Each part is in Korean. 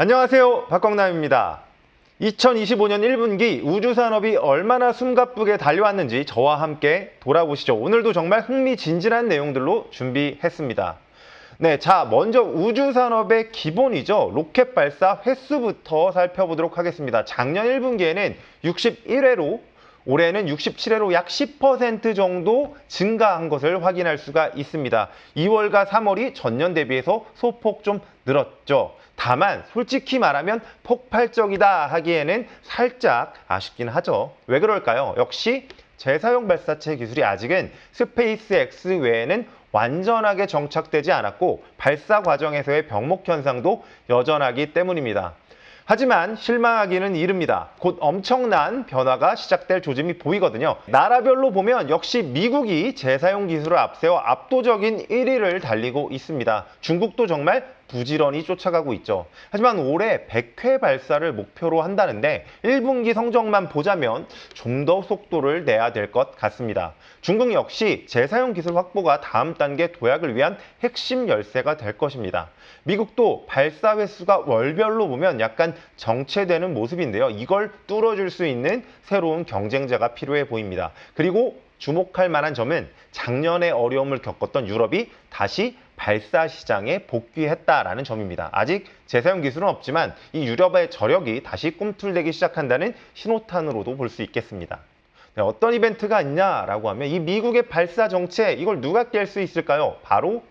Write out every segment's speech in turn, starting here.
안녕하세요, 박광남입니다. 2025년 1분기 우주산업이 얼마나 숨가쁘게 달려왔는지 저와 함께 돌아보시죠. 오늘도 정말 흥미진진한 내용들로 준비했습니다. 네, 자, 먼저 우주산업의 기본이죠. 로켓 발사 횟수부터 살펴보도록 하겠습니다. 작년 1분기에는 61회로 올해는 67회로 약 10% 정도 증가한 것을 확인할 수가 있습니다. 2월과 3월이 전년 대비해서 소폭 좀 늘었죠. 다만 솔직히 말하면 폭발적이다 하기에는 살짝 아쉽긴 하죠. 왜 그럴까요? 역시 재사용 발사체 기술이 아직은 스페이스X 외에는 완전하게 정착되지 않았고 발사 과정에서의 병목 현상도 여전하기 때문입니다. 하지만 실망하기는 이릅니다. 곧 엄청난 변화가 시작될 조짐이 보이거든요. 나라별로 보면 역시 미국이 재사용 기술을 앞세워 압도적인 1위를 달리고 있습니다. 중국도 정말 부지런히 쫓아가고 있죠. 하지만 올해 100회 발사를 목표로 한다는데 1분기 성적만 보자면 좀 더 속도를 내야 될 것 같습니다. 중국 역시 재사용 기술 확보가 다음 단계 도약을 위한 핵심 열쇠가 될 것입니다. 미국도 발사 횟수가 월별로 보면 약간 정체되는 모습인데요. 이걸 뚫어줄 수 있는 새로운 경쟁자가 필요해 보입니다. 그리고 주목할 만한 점은 작년에 어려움을 겪었던 유럽이 다시 발사 시장에 복귀했다라는 점입니다. 아직 재사용 기술은 없지만 이 유럽의 저력이 다시 꿈틀대기 시작한다는 신호탄으로도 볼 수 있겠습니다. 네, 어떤 이벤트가 있냐라고 하면 이 미국의 발사 정책, 이걸 누가 깰 수 있을까요? 바로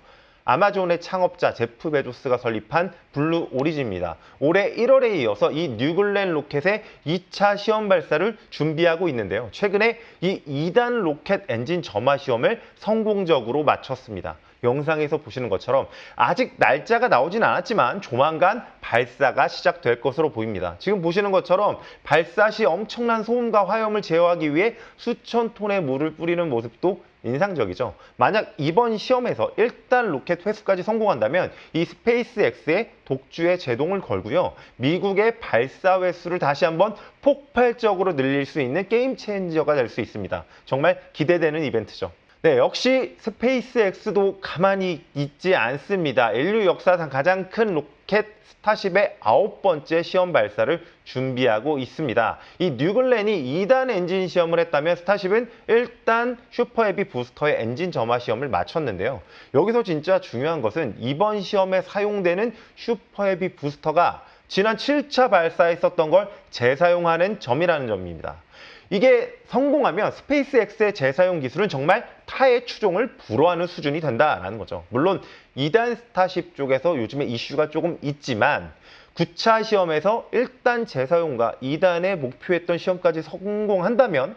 아마존의 창업자 제프 베조스가 설립한 블루 오리진입니다. 올해 1월에 이어서 이 뉴글렌 로켓의 2차 시험 발사를 준비하고 있는데요. 최근에 이 2단 로켓 엔진 점화 시험을 성공적으로 마쳤습니다. 영상에서 보시는 것처럼 아직 날짜가 나오진 않았지만 조만간 발사가 시작될 것으로 보입니다. 지금 보시는 것처럼 발사 시 엄청난 소음과 화염을 제어하기 위해 수천 톤의 물을 뿌리는 모습도 인상적이죠. 만약 이번 시험에서 1단 로켓 회수까지 성공한다면 이 스페이스X의 독주에 제동을 걸고요. 미국의 발사 횟수를 다시 한번 폭발적으로 늘릴 수 있는 게임 체인저가 될 수 있습니다. 정말 기대되는 이벤트죠. 네, 역시 스페이스X도 가만히 있지 않습니다. 인류 역사상 가장 큰 로켓 스타쉽의 9번째 시험 발사를 준비하고 있습니다. 이 뉴글렌이 2단 엔진 시험을 했다면 스타쉽은 1단 슈퍼헤비 부스터의 엔진 점화 시험을 마쳤는데요. 여기서 진짜 중요한 것은 이번 시험에 사용되는 슈퍼헤비 부스터가 지난 7차 발사에 썼던 걸 재사용하는 점이라는 점입니다. 이게 성공하면 스페이스X의 재사용 기술은 정말 타의 추종을 불허하는 수준이 된다라는 거죠. 물론 2단 스타쉽 쪽에서 요즘에 이슈가 조금 있지만 9차 시험에서 1단 재사용과 2단의 목표했던 시험까지 성공한다면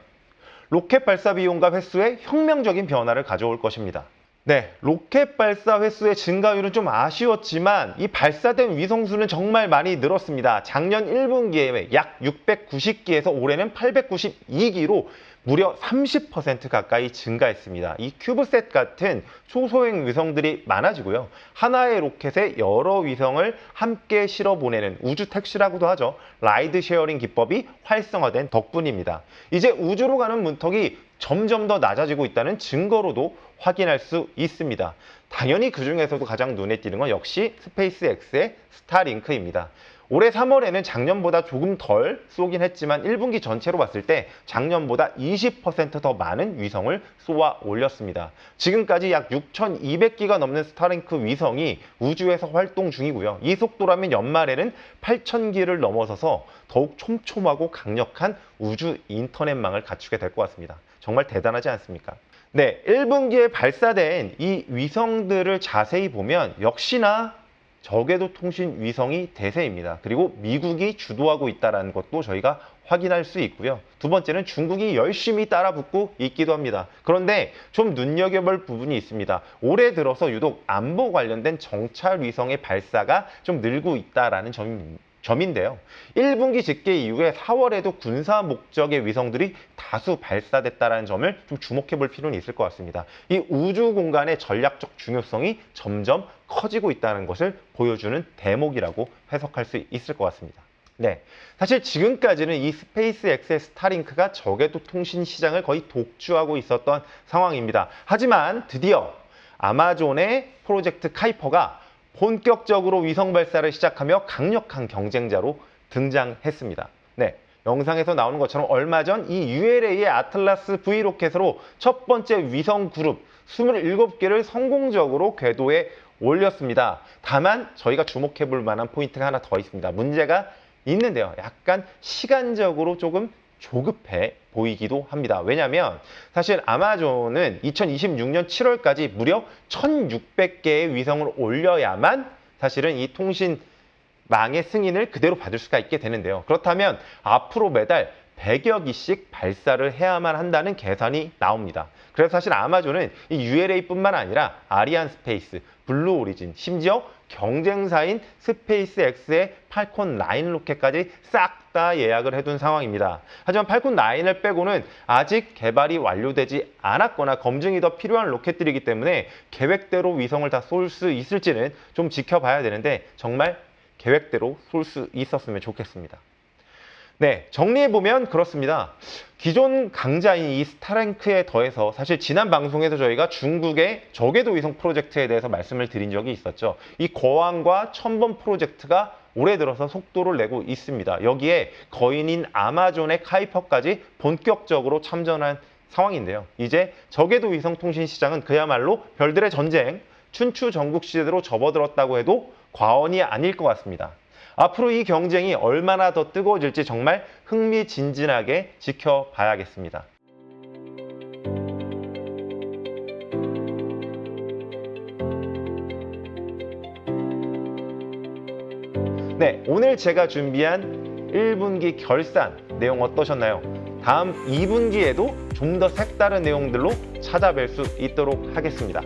로켓 발사 비용과 횟수에 혁명적인 변화를 가져올 것입니다. 네, 로켓 발사 횟수의 증가율은 좀 아쉬웠지만 이 발사된 위성수는 정말 많이 늘었습니다. 작년 1분기에 약 690기에서 올해는 892기로 무려 30% 가까이 증가했습니다. 이 큐브셋 같은 초소형 위성들이 많아지고요. 하나의 로켓에 여러 위성을 함께 실어 보내는 우주 택시라고도 하죠. 라이드 쉐어링 기법이 활성화된 덕분입니다. 이제 우주로 가는 문턱이 점점 더 낮아지고 있다는 증거로도 확인할 수 있습니다. 당연히 그 중에서도 가장 눈에 띄는 건 역시 스페이스X의 스타링크입니다. 올해 3월에는 작년보다 조금 덜 쏘긴 했지만 1분기 전체로 봤을 때 작년보다 20%더 많은 위성을 쏘아 올렸습니다. 지금까지 약 6,200기가 넘는 스타링크 위성이 우주에서 활동 중이고요. 이 속도라면 연말에는 8,000기를 넘어서서 더욱 촘촘하고 강력한 우주 인터넷망을 갖추게 될 것 같습니다. 정말 대단하지 않습니까? 네, 1분기에 발사된 이 위성들을 자세히 보면 역시나 저궤도 통신 위성이 대세입니다. 그리고 미국이 주도하고 있다는 것도 저희가 확인할 수 있고요. 두 번째는 중국이 열심히 따라붙고 있기도 합니다. 그런데 좀 눈여겨볼 부분이 있습니다. 올해 들어서 유독 안보 관련된 정찰 위성의 발사가 좀 늘고 있다는 점인데요. 1분기 집계 이후에 4월에도 군사 목적의 위성들이 다수 발사됐다는 점을 좀 주목해 볼 필요는 있을 것 같습니다. 이 우주 공간의 전략적 중요성이 점점 커지고 있다는 것을 보여주는 대목이라고 해석할 수 있을 것 같습니다. 네, 사실 지금까지는 이 스페이스X의 스타링크가 저궤도 통신 시장을 거의 독주하고 있었던 상황입니다. 하지만 드디어 아마존의 프로젝트 카이퍼가 본격적으로 위성 발사를 시작하며 강력한 경쟁자로 등장했습니다. 네, 영상에서 나오는 것처럼 얼마 전 이 ULA의 아틀라스 V 로켓으로 첫 번째 위성 그룹 27개를 성공적으로 궤도에 올렸습니다. 다만 저희가 주목해 볼 만한 포인트가 하나 더 있습니다. 문제가 있는데요. 약간 시간적으로 조금 조급해 보이기도 합니다. 왜냐하면 사실 아마존은 2026년 7월까지 무려 1600개의 위성을 올려야만 사실은 이 통신망의 승인을 그대로 받을 수가 있게 되는데요. 그렇다면 앞으로 매달 100여 기씩 발사를 해야만 한다는 계산이 나옵니다. 그래서 사실 아마존은 이 ULA뿐만 아니라 아리안스페이스, 블루오리진, 심지어 경쟁사인 스페이스X의 팔콘 9 로켓까지 싹 다 예약을 해둔 상황입니다. 하지만 팔콘 9을 빼고는 아직 개발이 완료되지 않았거나 검증이 더 필요한 로켓들이기 때문에 계획대로 위성을 다 쏠 수 있을지는 좀 지켜봐야 되는데 정말 계획대로 쏠 수 있었으면 좋겠습니다. 네, 정리해보면 그렇습니다. 기존 강자인 이 스타랭크에 더해서 사실 지난 방송에서 저희가 중국의 저궤도 위성 프로젝트에 대해서 말씀을 드린 적이 있었죠. 이 거왕과 첨번 프로젝트가 올해 들어서 속도를 내고 있습니다. 여기에 거인인 아마존의 카이퍼까지 본격적으로 참전한 상황인데요. 이제 저궤도 위성 통신 시장은 그야말로 별들의 전쟁, 춘추 전국 시대로 접어들었다고 해도 과언이 아닐 것 같습니다. 앞으로 이 경쟁이 얼마나 더 뜨거워질지 정말 흥미진진하게 지켜봐야겠습니다. 네, 오늘 제가 준비한 1분기 결산 내용 어떠셨나요? 다음 2분기에도 좀 더 색다른 내용들로 찾아뵐 수 있도록 하겠습니다.